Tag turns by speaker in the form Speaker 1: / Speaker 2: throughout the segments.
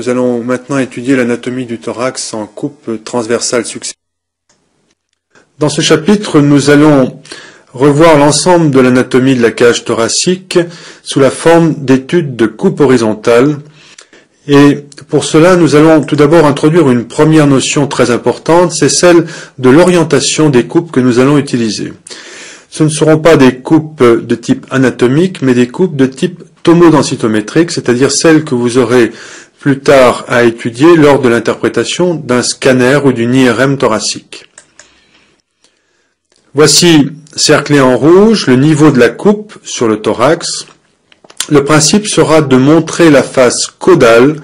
Speaker 1: Nous allons maintenant étudier l'anatomie du thorax en coupe transversale successive. Dans ce chapitre, nous allons revoir l'ensemble de l'anatomie de la cage thoracique sous la forme d'études de coupe horizontale. Et pour cela, nous allons tout d'abord introduire une première notion très importante, c'est celle de l'orientation des coupes que nous allons utiliser. Ce ne seront pas des coupes de type anatomique, mais des coupes de type tomodensitométrique, c'est-à-dire celles que vous aurez plus tard à étudier lors de l'interprétation d'un scanner ou d'une IRM thoracique. Voici, cerclé en rouge, le niveau de la coupe sur le thorax. Le principe sera de montrer la face caudale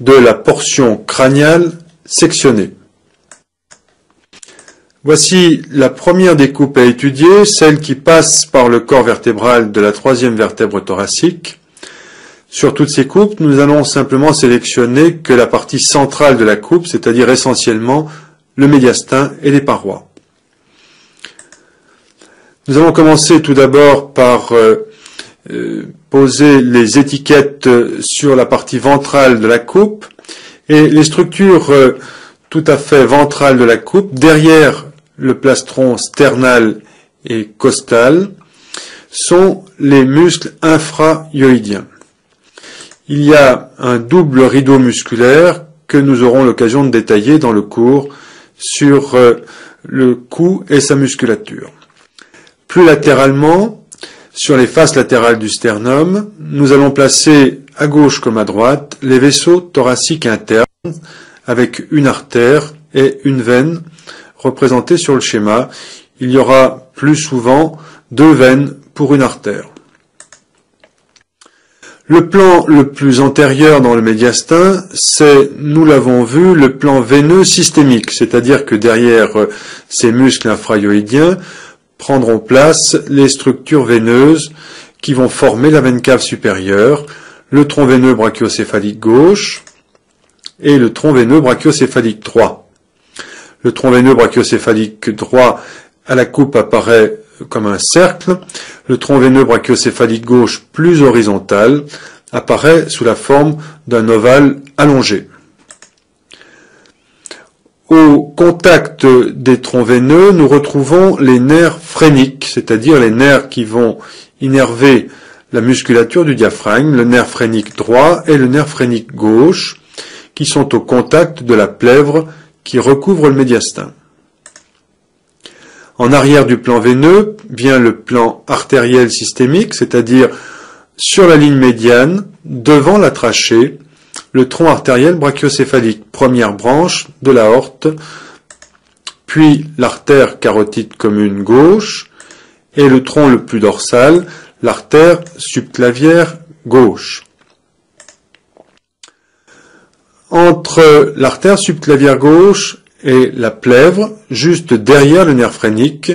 Speaker 1: de la portion crâniale sectionnée. Voici la première des coupes à étudier, celle qui passe par le corps vertébral de la troisième vertèbre thoracique. Sur toutes ces coupes, nous allons simplement sélectionner que la partie centrale de la coupe, c'est-à-dire essentiellement le médiastin et les parois. Nous allons commencer tout d'abord par poser les étiquettes sur la partie ventrale de la coupe et les structures tout à fait ventrales de la coupe, derrière le plastron sternal et costal, sont les muscles infrahyoïdiens. Il y a un double rideau musculaire que nous aurons l'occasion de détailler dans le cours sur le cou et sa musculature. Plus latéralement, sur les faces latérales du sternum, nous allons placer à gauche comme à droite les vaisseaux thoraciques internes avec une artère et une veine représentées sur le schéma. Il y aura plus souvent deux veines pour une artère. Le plan le plus antérieur dans le médiastin, c'est, nous l'avons vu, le plan veineux systémique, c'est-à-dire que derrière ces muscles infrahyoïdiens prendront place les structures veineuses qui vont former la veine cave supérieure, le tronc veineux brachiocéphalique gauche et le tronc veineux brachiocéphalique droit. Le tronc veineux brachiocéphalique droit à la coupe apparaît comme un cercle. Le tronc veineux brachiocéphalique gauche plus horizontal apparaît sous la forme d'un ovale allongé. Au contact des troncs veineux, nous retrouvons les nerfs phréniques, c'est-à-dire les nerfs qui vont innerver la musculature du diaphragme, le nerf phrénique droit et le nerf phrénique gauche, qui sont au contact de la plèvre qui recouvre le médiastin. En arrière du plan veineux vient le plan artériel systémique, c'est-à-dire sur la ligne médiane, devant la trachée, le tronc artériel brachiocéphalique, première branche de l'aorte, puis l'artère carotide commune gauche, et le tronc le plus dorsal, l'artère subclavière gauche. Entre l'artère subclavière gauche et la plèvre, juste derrière le nerf phrénique,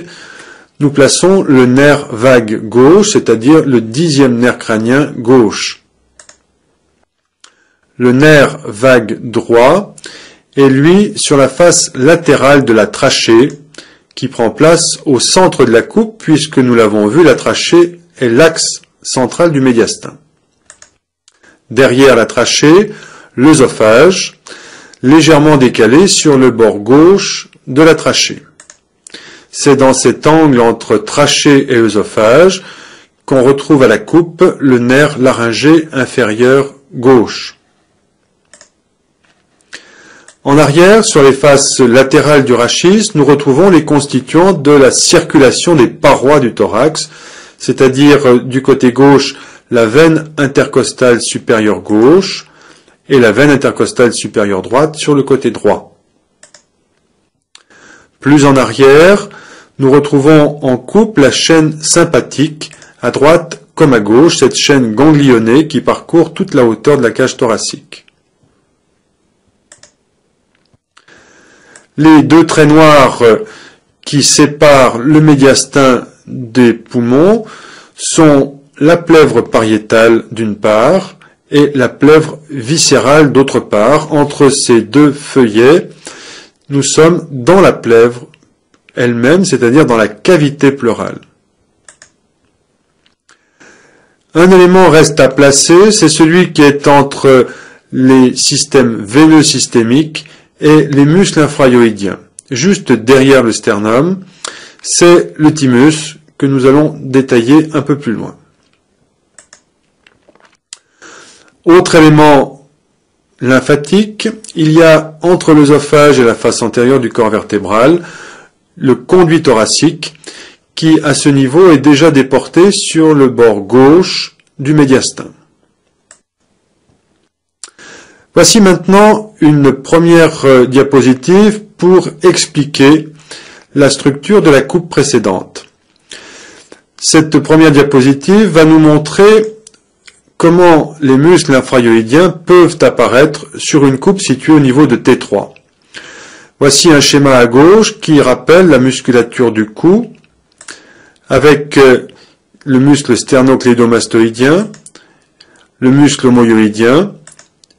Speaker 1: nous plaçons le nerf vague gauche, c'est-à-dire le 10e nerf crânien gauche. Le nerf vague droit est, lui, sur la face latérale de la trachée, qui prend place au centre de la coupe, puisque nous l'avons vu, la trachée est l'axe central du médiastin. Derrière la trachée, l'œsophage, légèrement décalé sur le bord gauche de la trachée. C'est dans cet angle entre trachée et œsophage qu'on retrouve à la coupe le nerf laryngé inférieur gauche. En arrière, sur les faces latérales du rachis, nous retrouvons les constituants de la circulation des parois du thorax, c'est-à-dire du côté gauche la veine intercostale supérieure gauche, et la veine intercostale supérieure droite sur le côté droit. Plus en arrière, nous retrouvons en coupe la chaîne sympathique, à droite comme à gauche, cette chaîne ganglionnée qui parcourt toute la hauteur de la cage thoracique. Les deux traits noirs qui séparent le médiastin des poumons sont la plèvre pariétale d'une part, et la plèvre viscérale d'autre part. Entre ces deux feuillets, nous sommes dans la plèvre elle-même, c'est-à-dire dans la cavité pleurale. Un élément reste à placer, c'est celui qui est entre les systèmes veineux systémiques et les muscles infrahyoïdiens. Juste derrière le sternum, c'est le thymus que nous allons détailler un peu plus loin. Autre élément lymphatique, il y a entre l'œsophage et la face antérieure du corps vertébral le conduit thoracique qui, à ce niveau, est déjà déporté sur le bord gauche du médiastin. Voici maintenant une première diapositive pour expliquer la structure de la coupe précédente. Cette première diapositive va nous montrer comment les muscles infrahyoïdiens peuvent apparaître sur une coupe située au niveau de T3. Voici un schéma à gauche qui rappelle la musculature du cou avec le muscle sternocléidomastoïdien, le muscle omohyoïdien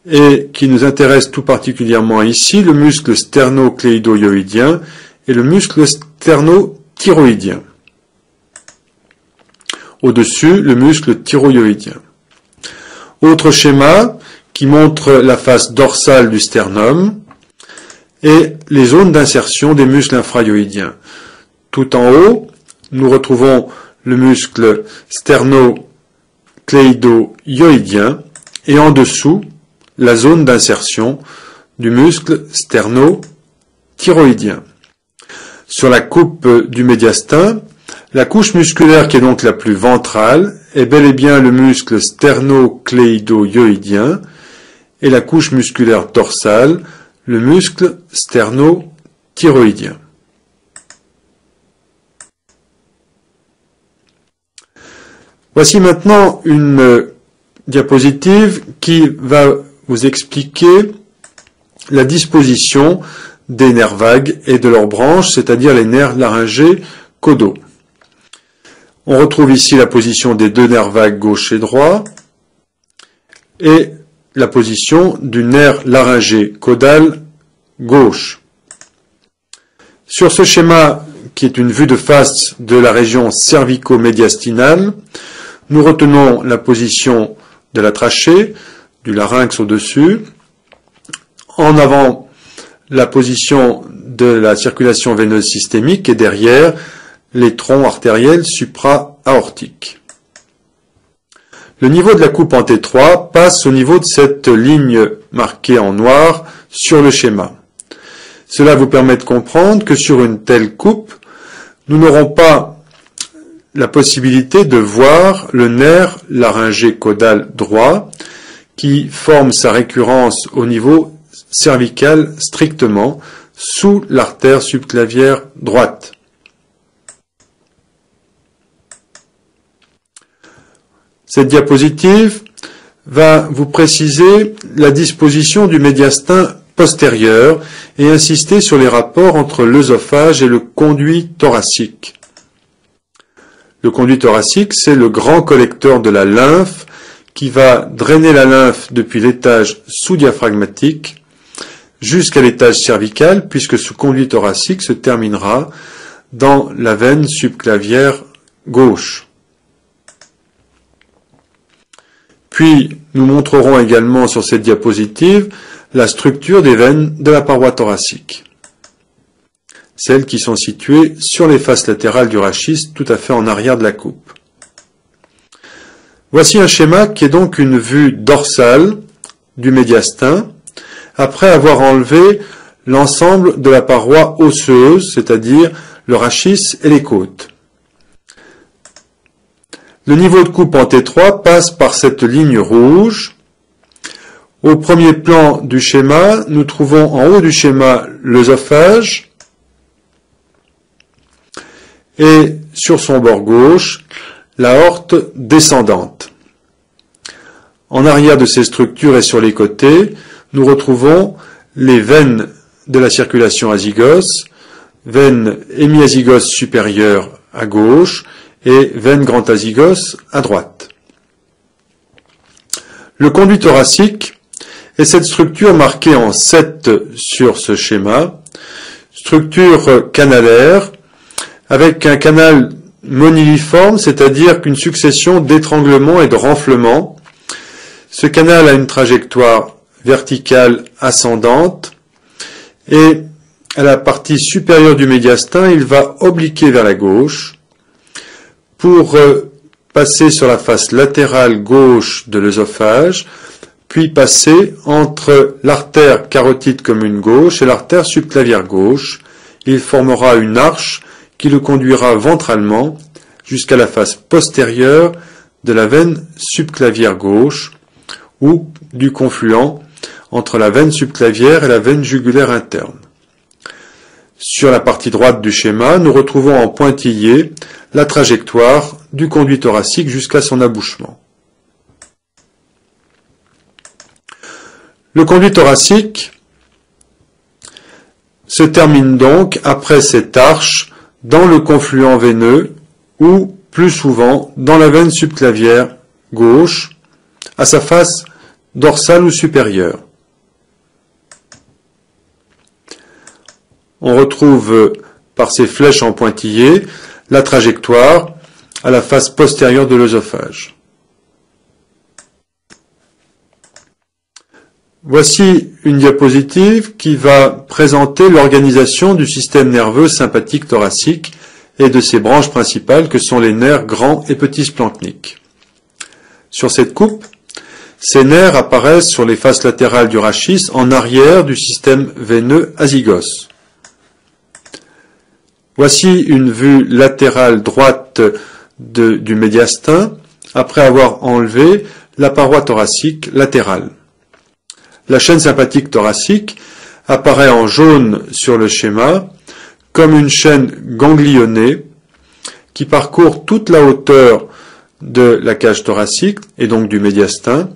Speaker 1: et qui nous intéresse tout particulièrement ici, le muscle sternocléidohyoïdien et le muscle sternothyroïdien. Au-dessus, le muscle thyroïdien. Autre schéma qui montre la face dorsale du sternum et les zones d'insertion des muscles infrahyoïdiens. Tout en haut, nous retrouvons le muscle sternocléidohyoïdien et en dessous, la zone d'insertion du muscle sternothyroïdien. Sur la coupe du médiastin, la couche musculaire qui est donc la plus ventrale est bel et bien le muscle sternocléidohyoïdien et la couche musculaire dorsale, le muscle sternothyroïdien. Voici maintenant une diapositive qui va vous expliquer la disposition des nerfs vagues et de leurs branches, c'est-à-dire les nerfs laryngés caudaux. On retrouve ici la position des deux nerfs vagues gauche et droit et la position du nerf laryngé caudal gauche. Sur ce schéma, qui est une vue de face de la région cervico-médiastinale, nous retenons la position de la trachée, du larynx au-dessus, en avant la position de la circulation veineuse systémique et derrière les troncs artériels supra-aortiques. Le niveau de la coupe en T3 passe au niveau de cette ligne marquée en noir sur le schéma. Cela vous permet de comprendre que sur une telle coupe, nous n'aurons pas la possibilité de voir le nerf laryngé caudal droit qui forme sa récurrence au niveau cervical strictement sous l'artère subclavière droite. Cette diapositive va vous préciser la disposition du médiastin postérieur et insister sur les rapports entre l'œsophage et le conduit thoracique. Le conduit thoracique, c'est le grand collecteur de la lymphe qui va drainer la lymphe depuis l'étage sous-diaphragmatique jusqu'à l'étage cervical, puisque ce conduit thoracique se terminera dans la veine subclavière gauche. Puis, nous montrerons également sur cette diapositive la structure des veines de la paroi thoracique. Celles qui sont situées sur les faces latérales du rachis, tout à fait en arrière de la coupe. Voici un schéma qui est donc une vue dorsale du médiastin, après avoir enlevé l'ensemble de la paroi osseuse, c'est-à-dire le rachis et les côtes. Le niveau de coupe en T3 passe par cette ligne rouge. Au premier plan du schéma, nous trouvons en haut du schéma l'œsophage et sur son bord gauche, l'aorte descendante. En arrière de ces structures et sur les côtés, nous retrouvons les veines de la circulation azygos, veine hémiazygos supérieure à gauche et veine grand azygos à droite. Le conduit thoracique est cette structure marquée en 7 sur ce schéma, structure canalaire avec un canal moniliforme, c'est-à-dire qu'une succession d'étranglements et de renflements. Ce canal a une trajectoire verticale ascendante, et à la partie supérieure du médiastin, il va obliquer vers la gauche pour passer sur la face latérale gauche de l'œsophage, puis passer entre l'artère carotide commune gauche et l'artère subclavière gauche. Il formera une arche qui le conduira ventralement jusqu'à la face postérieure de la veine subclavière gauche ou du confluent entre la veine subclavière et la veine jugulaire interne. Sur la partie droite du schéma, nous retrouvons en pointillé la trajectoire du conduit thoracique jusqu'à son abouchement. Le conduit thoracique se termine donc après cette arche dans le confluent veineux ou, plus souvent, dans la veine subclavière gauche, à sa face dorsale ou supérieure. On retrouve, par ces flèches en pointillé, la trajectoire à la face postérieure de l'œsophage. Voici une diapositive qui va présenter l'organisation du système nerveux sympathique thoracique et de ses branches principales que sont les nerfs grands et petits splanchniques. Sur cette coupe, ces nerfs apparaissent sur les faces latérales du rachis en arrière du système veineux azygos. Voici une vue latérale droite du médiastin après avoir enlevé la paroi thoracique latérale. La chaîne sympathique thoracique apparaît en jaune sur le schéma comme une chaîne ganglionnée qui parcourt toute la hauteur de la cage thoracique et donc du médiastin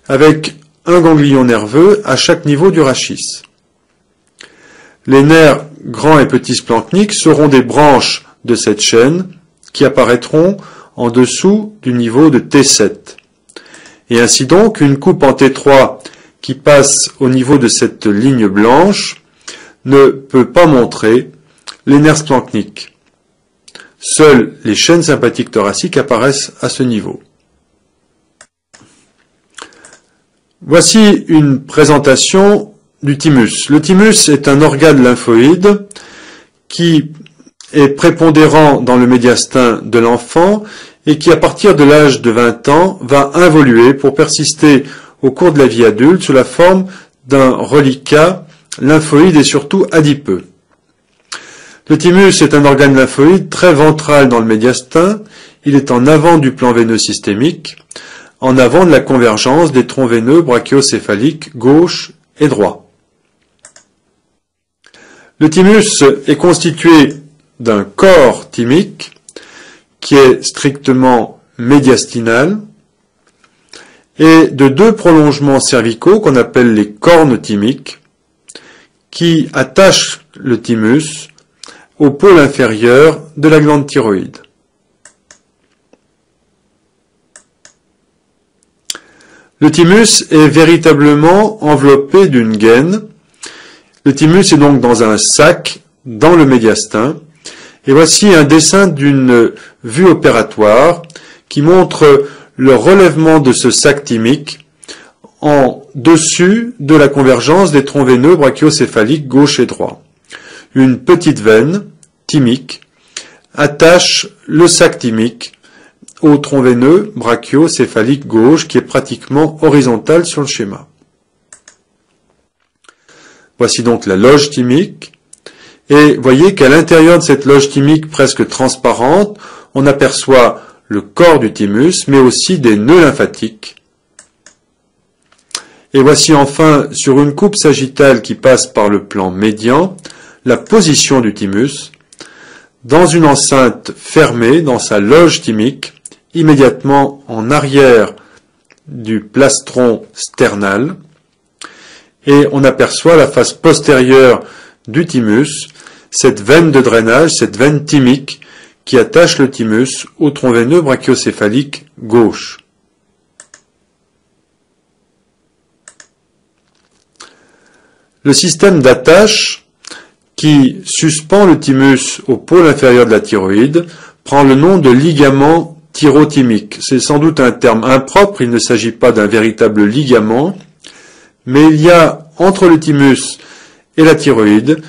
Speaker 1: avec un ganglion nerveux à chaque niveau du rachis. Les nerfs grands et petits splanchniques seront des branches de cette chaîne qui apparaîtront en dessous du niveau de T7. Et ainsi donc, une coupe en T3 qui passe au niveau de cette ligne blanche ne peut pas montrer les nerfs splanchniques. Seules les chaînes sympathiques thoraciques apparaissent à ce niveau. Voici une présentation du thymus. Le thymus est un organe lymphoïde qui est prépondérant dans le médiastin de l'enfant et qui, à partir de l'âge de 20 ans, va involuer pour persister au cours de la vie adulte sous la forme d'un reliquat lymphoïde et surtout adipeux. Le thymus est un organe lymphoïde très ventral dans le médiastin. Il est en avant du plan veineux systémique, en avant de la convergence des troncs veineux brachiocéphaliques gauche et droit. Le thymus est constitué d'un corps thymique qui est strictement médiastinal et de deux prolongements cervicaux qu'on appelle les cornes thymiques qui attachent le thymus au pôle inférieur de la glande thyroïde. Le thymus est véritablement enveloppé d'une gaine. Le thymus est donc dans un sac dans le médiastin. Et voici un dessin d'une vue opératoire qui montre le relèvement de ce sac thymique en dessus de la convergence des troncs veineux brachiocéphaliques gauche et droit. Une petite veine thymique attache le sac thymique au tronc veineux brachiocéphalique gauche qui est pratiquement horizontal sur le schéma. Voici donc la loge thymique. Et voyez qu'à l'intérieur de cette loge thymique presque transparente, on aperçoit le corps du thymus, mais aussi des nœuds lymphatiques. Et voici enfin, sur une coupe sagittale qui passe par le plan médian, la position du thymus dans une enceinte fermée, dans sa loge thymique, immédiatement en arrière du plastron sternal. Et on aperçoit la face postérieure du thymus, cette veine de drainage, cette veine thymique qui attache le thymus au tronc veineux brachiocéphalique gauche. Le système d'attache qui suspend le thymus au pôle inférieur de la thyroïde prend le nom de ligament thyrothymique. C'est sans doute un terme impropre, il ne s'agit pas d'un véritable ligament, mais il y a entre le thymus et la thyroïde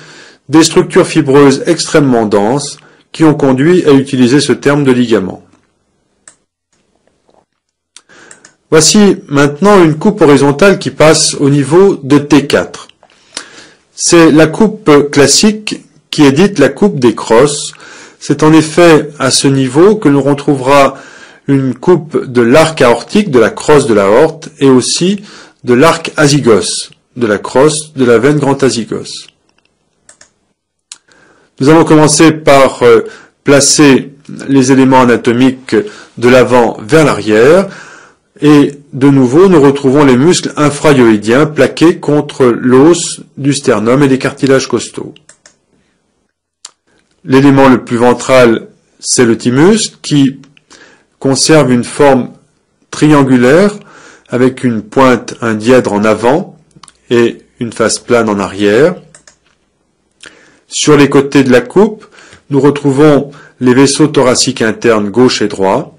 Speaker 1: des structures fibreuses extrêmement denses qui ont conduit à utiliser ce terme de ligament. Voici maintenant une coupe horizontale qui passe au niveau de T4. C'est la coupe classique qui est dite la coupe des crosses. C'est en effet à ce niveau que l'on retrouvera une coupe de l'arc aortique, de la crosse de l'aorte, et aussi de l'arc azygos, de la crosse de la veine grand azygos. Nous allons commencer par placer les éléments anatomiques de l'avant vers l'arrière, et de nouveau nous retrouvons les muscles infrahyoïdiens plaqués contre l'os du sternum et des cartilages costaux. L'élément le plus ventral, c'est le thymus, qui conserve une forme triangulaire avec une pointe, un dièdre en avant et une face plane en arrière. Sur les côtés de la coupe, nous retrouvons les vaisseaux thoraciques internes gauche et droit.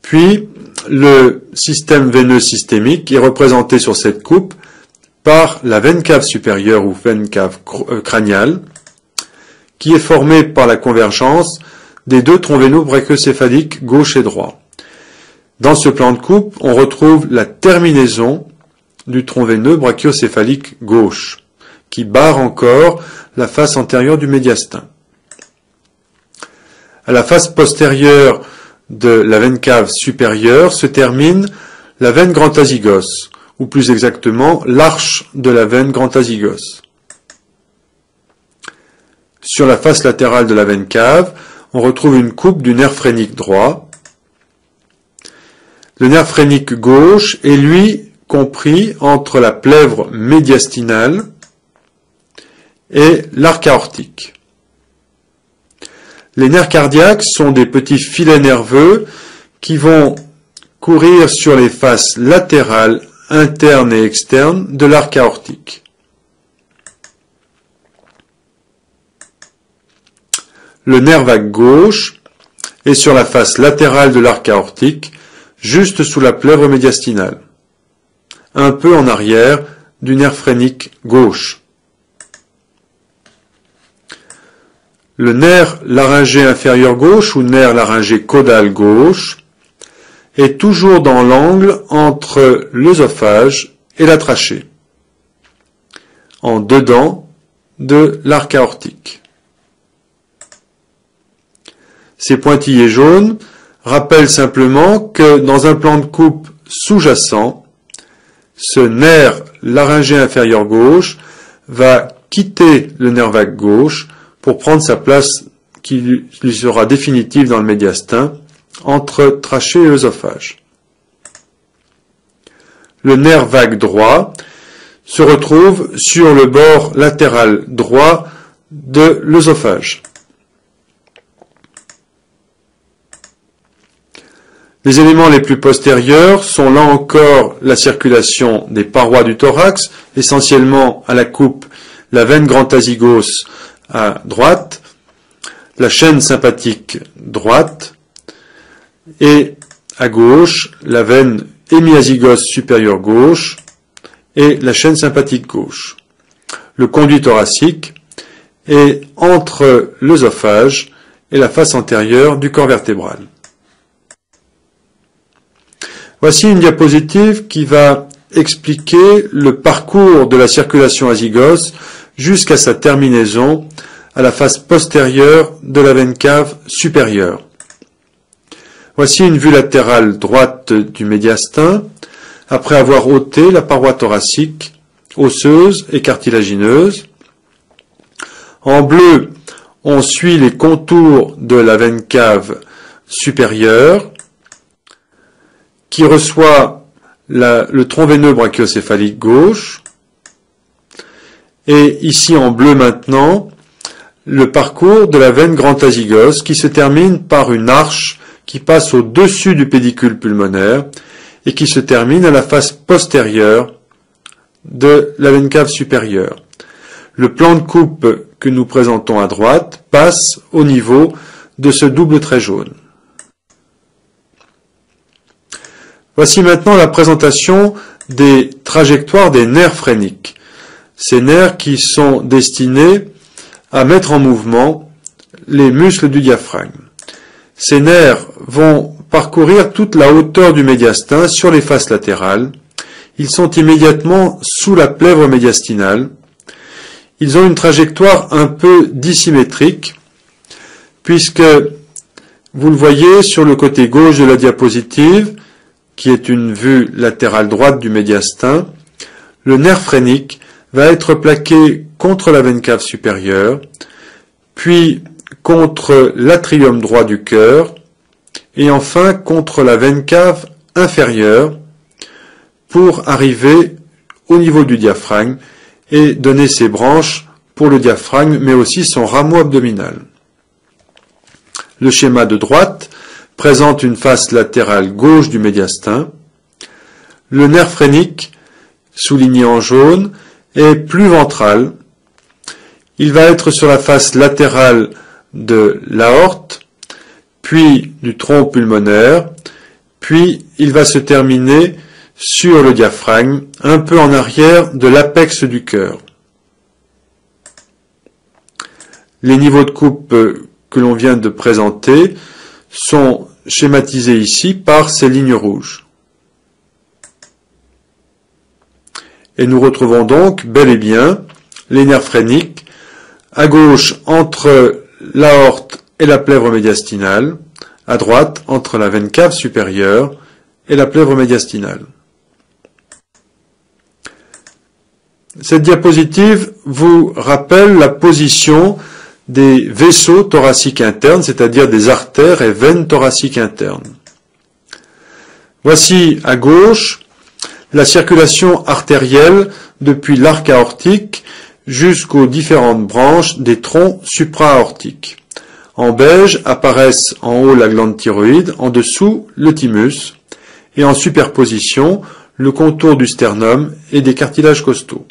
Speaker 1: Puis, le système veineux systémique est représenté sur cette coupe par la veine cave supérieure ou veine cave crâniale, qui est formée par la convergence des deux troncs veineux brachiocéphaliques gauche et droit. Dans ce plan de coupe, on retrouve la terminaison du tronc veineux brachiocéphalique gauche, qui barre encore la face antérieure du médiastin. À la face postérieure de la veine cave supérieure se termine la veine grand azygos, ou plus exactement l'arche de la veine grand azygos. Sur la face latérale de la veine cave, on retrouve une coupe du nerf phrénique droit. Le nerf phrénique gauche est lui compris entre la plèvre médiastinale et l'arc aortique. Les nerfs cardiaques sont des petits filets nerveux qui vont courir sur les faces latérales, internes et externes de l'arc aortique. Le nerf vague gauche est sur la face latérale de l'arc aortique, juste sous la plèvre médiastinale, un peu en arrière du nerf phrénique gauche. Le nerf laryngé inférieur gauche ou nerf laryngé caudal gauche est toujours dans l'angle entre l'œsophage et la trachée, en dedans de l'arc aortique. Ces pointillés jaunes rappellent simplement que dans un plan de coupe sous-jacent, ce nerf laryngé inférieur gauche va quitter le nerf vague gauche pour prendre sa place qui lui sera définitive dans le médiastin entre trachée et œsophage. Le nerf vague droit se retrouve sur le bord latéral droit de l'œsophage. Les éléments les plus postérieurs sont là encore la circulation des parois du thorax, essentiellement à la coupe la veine grand azygos à droite, la chaîne sympathique droite, et à gauche, la veine hémiazygos supérieure gauche et la chaîne sympathique gauche. Le conduit thoracique est entre l'œsophage et la face antérieure du corps vertébral. Voici une diapositive qui va expliquer le parcours de la circulation azygos jusqu'à sa terminaison à la face postérieure de la veine cave supérieure. Voici une vue latérale droite du médiastin, après avoir ôté la paroi thoracique, osseuse et cartilagineuse. En bleu, on suit les contours de la veine cave supérieure, qui reçoit le tronc veineux brachiocéphalique gauche, et ici en bleu maintenant, le parcours de la veine grand azygos qui se termine par une arche qui passe au-dessus du pédicule pulmonaire et qui se termine à la face postérieure de la veine cave supérieure. Le plan de coupe que nous présentons à droite passe au niveau de ce double trait jaune. Voici maintenant la présentation des trajectoires des nerfs phréniques. Ces nerfs qui sont destinés à mettre en mouvement les muscles du diaphragme. Ces nerfs vont parcourir toute la hauteur du médiastin sur les faces latérales. Ils sont immédiatement sous la plèvre médiastinale. Ils ont une trajectoire un peu dissymétrique, puisque vous le voyez sur le côté gauche de la diapositive, qui est une vue latérale droite du médiastin, le nerf phrénique va être plaqué contre la veine cave supérieure, puis contre l'atrium droit du cœur, et enfin contre la veine cave inférieure, pour arriver au niveau du diaphragme et donner ses branches pour le diaphragme, mais aussi son rameau abdominal. Le schéma de droite présente une face latérale gauche du médiastin. Le nerf phrénique, souligné en jaune, est plus ventral. Il va être sur la face latérale de l'aorte, puis du tronc pulmonaire, puis il va se terminer sur le diaphragme, un peu en arrière de l'apex du cœur. Les niveaux de coupe que l'on vient de présenter sont schématisés ici par ces lignes rouges. Et nous retrouvons donc bel et bien les nerfs phréniques à gauche entre l'aorte et la plèvre médiastinale, à droite entre la veine cave supérieure et la plèvre médiastinale. Cette diapositive vous rappelle la position des vaisseaux thoraciques internes, c'est-à-dire des artères et veines thoraciques internes. Voici à gauche la circulation artérielle depuis l'arc aortique jusqu'aux différentes branches des troncs supra-aortiques. En beige apparaissent en haut la glande thyroïde, en dessous le thymus, et en superposition le contour du sternum et des cartilages costaux.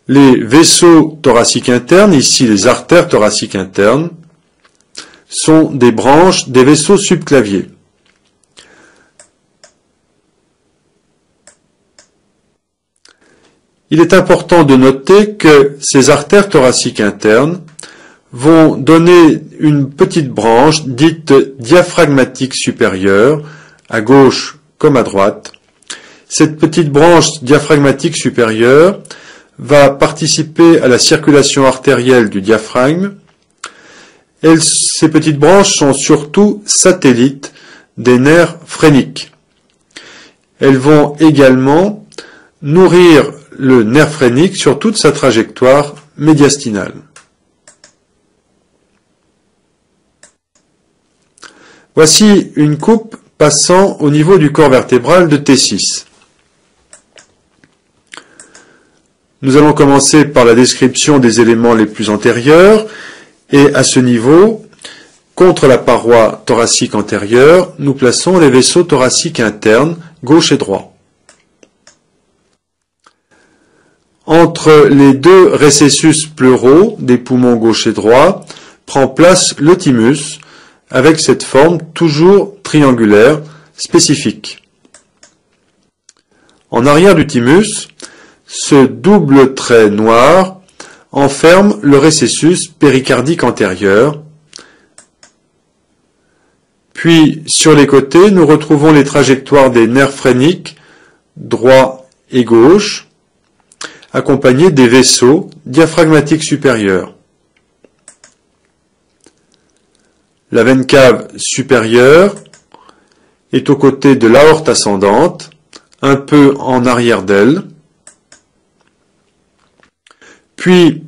Speaker 1: Les vaisseaux thoraciques internes, ici les artères thoraciques internes, sont des branches des vaisseaux subclaviés. Il est important de noter que ces artères thoraciques internes vont donner une petite branche dite diaphragmatique supérieure, à gauche comme à droite. Cette petite branche diaphragmatique supérieure va participer à la circulation artérielle du diaphragme. Ces petites branches sont surtout satellites des nerfs phréniques. Elles vont également nourrir le nerf phrénique sur toute sa trajectoire médiastinale. Voici une coupe passant au niveau du corps vertébral de T6. Nous allons commencer par la description des éléments les plus antérieurs, et à ce niveau, contre la paroi thoracique antérieure, nous plaçons les vaisseaux thoraciques internes, gauche et droit. Entre les deux récessus pleuraux des poumons gauche et droit, prend place le thymus, avec cette forme toujours triangulaire, spécifique. En arrière du thymus, ce double trait noir enferme le récessus péricardique antérieur. Puis, sur les côtés, nous retrouvons les trajectoires des nerfs phréniques, droit et gauche, accompagnés des vaisseaux diaphragmatiques supérieurs. La veine cave supérieure est aux côtés de l'aorte ascendante, un peu en arrière d'elle. Puis,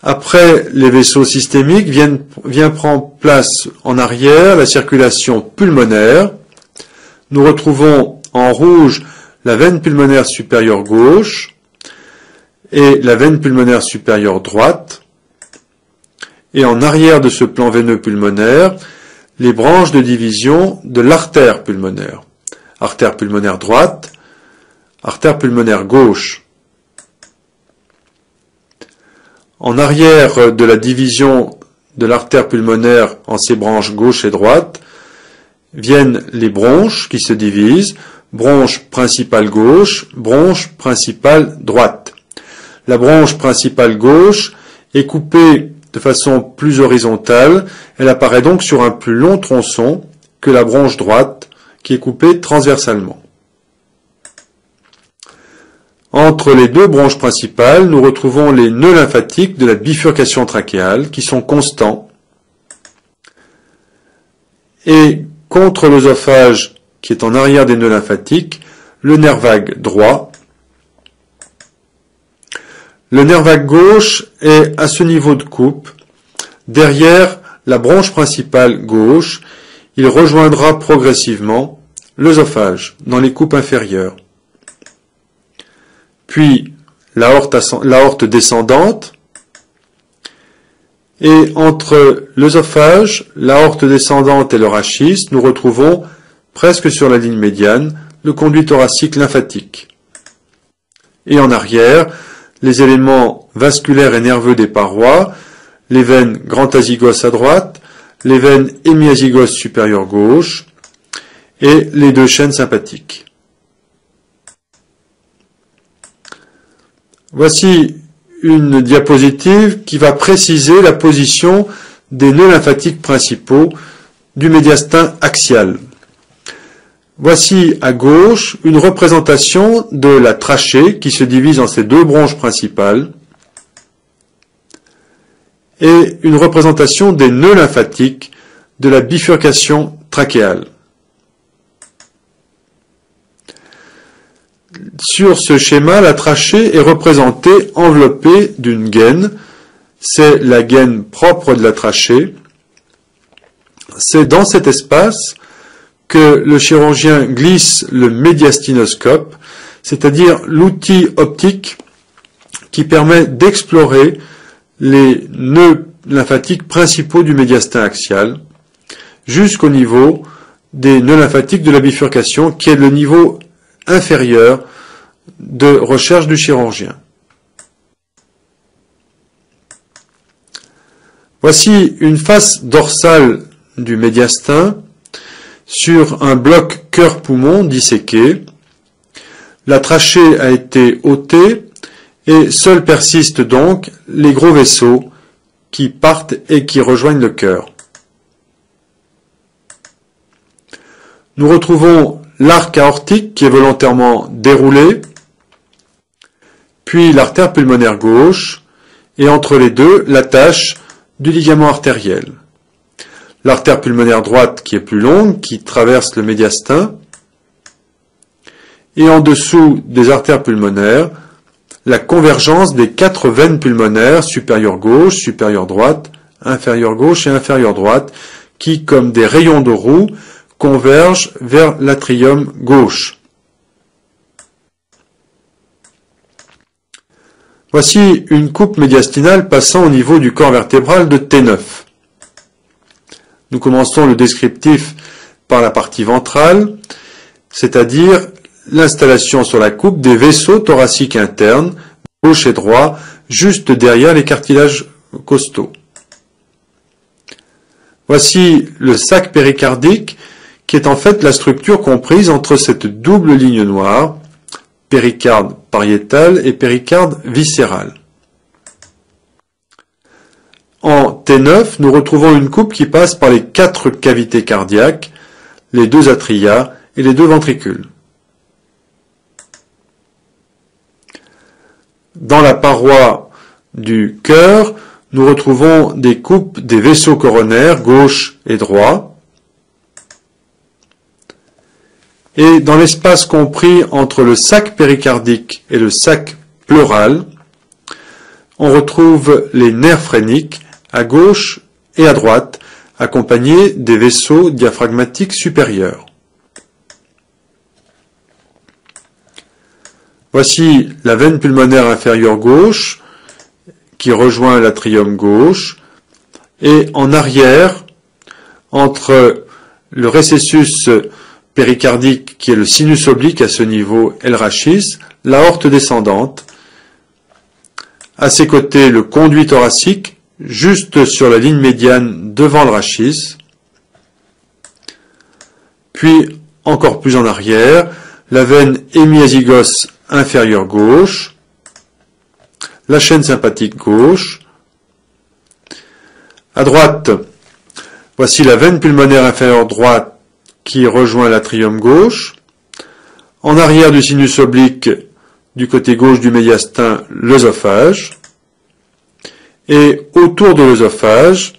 Speaker 1: après les vaisseaux systémiques, vient prendre place en arrière la circulation pulmonaire. Nous retrouvons en rouge la veine pulmonaire supérieure gauche et la veine pulmonaire supérieure droite. Et en arrière de ce plan veineux pulmonaire, les branches de division de l'artère pulmonaire. Artère pulmonaire droite, artère pulmonaire gauche. En arrière de la division de l'artère pulmonaire en ses branches gauche et droite, viennent les bronches qui se divisent, bronche principale gauche, bronche principale droite. La bronche principale gauche est coupée de façon plus horizontale, elle apparaît donc sur un plus long tronçon que la bronche droite qui est coupée transversalement. Entre les deux bronches principales, nous retrouvons les nœuds lymphatiques de la bifurcation trachéale qui sont constants. Et contre l'œsophage qui est en arrière des nœuds lymphatiques, le nerf vague droit. Le nerf vague gauche est à ce niveau de coupe, derrière la bronche principale gauche. Il rejoindra progressivement l'œsophage dans les coupes inférieures. Puis l'aorte descendante, et entre l'œsophage, l'aorte descendante et le rachis, nous retrouvons, presque sur la ligne médiane, le conduit thoracique lymphatique. Et en arrière, les éléments vasculaires et nerveux des parois, les veines grand azygos à droite, les veines hémiazygos supérieures gauche, et les deux chaînes sympathiques. Voici une diapositive qui va préciser la position des nœuds lymphatiques principaux du médiastin axial. Voici à gauche une représentation de la trachée qui se divise en ses deux bronches principales et une représentation des nœuds lymphatiques de la bifurcation trachéale. Sur ce schéma, la trachée est représentée enveloppée d'une gaine. C'est la gaine propre de la trachée. C'est dans cet espace que le chirurgien glisse le médiastinoscope, c'est-à-dire l'outil optique qui permet d'explorer les nœuds lymphatiques principaux du médiastin axial jusqu'au niveau des nœuds lymphatiques de la bifurcation, qui est le niveau inférieur de recherche du chirurgien. Voici une face dorsale du médiastin sur un bloc cœur-poumon disséqué. La trachée a été ôtée et seuls persistent donc les gros vaisseaux qui partent et qui rejoignent le cœur. Nous retrouvons l'arc aortique qui est volontairement déroulé, puis l'artère pulmonaire gauche, et entre les deux, l'attache du ligament artériel. L'artère pulmonaire droite qui est plus longue, qui traverse le médiastin, et en dessous des artères pulmonaires, la convergence des quatre veines pulmonaires, supérieure gauche, supérieure droite, inférieure gauche et inférieure droite, qui, comme des rayons de roue, convergent vers l'atrium gauche. Voici une coupe médiastinale passant au niveau du corps vertébral de T9. Nous commençons le descriptif par la partie ventrale, c'est-à-dire l'installation sur la coupe des vaisseaux thoraciques internes, gauche et droit, juste derrière les cartilages costaux. Voici le sac péricardique, qui est en fait la structure comprise entre cette double ligne noire, péricarde pariétal et péricarde viscéral. En T9, nous retrouvons une coupe qui passe par les quatre cavités cardiaques, les deux atria et les deux ventricules. Dans la paroi du cœur, nous retrouvons des coupes des vaisseaux coronaires gauche et droit. Et dans l'espace compris entre le sac péricardique et le sac pleural, on retrouve les nerfs phréniques à gauche et à droite, accompagnés des vaisseaux diaphragmatiques supérieurs. Voici la veine pulmonaire inférieure gauche qui rejoint l'atrium gauche, et en arrière, entre le récessus péricardique qui est le sinus oblique à ce niveau et le rachis, l'aorte descendante, à ses côtés le conduit thoracique, juste sur la ligne médiane devant le rachis, puis encore plus en arrière, la veine hémiazygos inférieure gauche, la chaîne sympathique gauche. À droite, voici la veine pulmonaire inférieure droite qui rejoint l'atrium gauche. En arrière du sinus oblique, du côté gauche du médiastin, l'œsophage. Et autour de l'œsophage,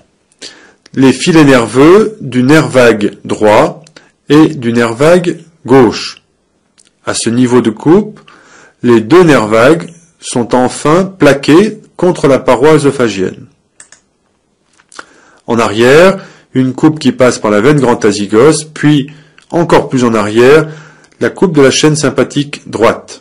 Speaker 1: les filets nerveux du nerf vague droit et du nerf vague gauche. À ce niveau de coupe, les deux nerfs vagues sont enfin plaqués contre la paroi œsophagienne. En arrière, une coupe qui passe par la veine grand azygos, puis encore plus en arrière, la coupe de la chaîne sympathique droite.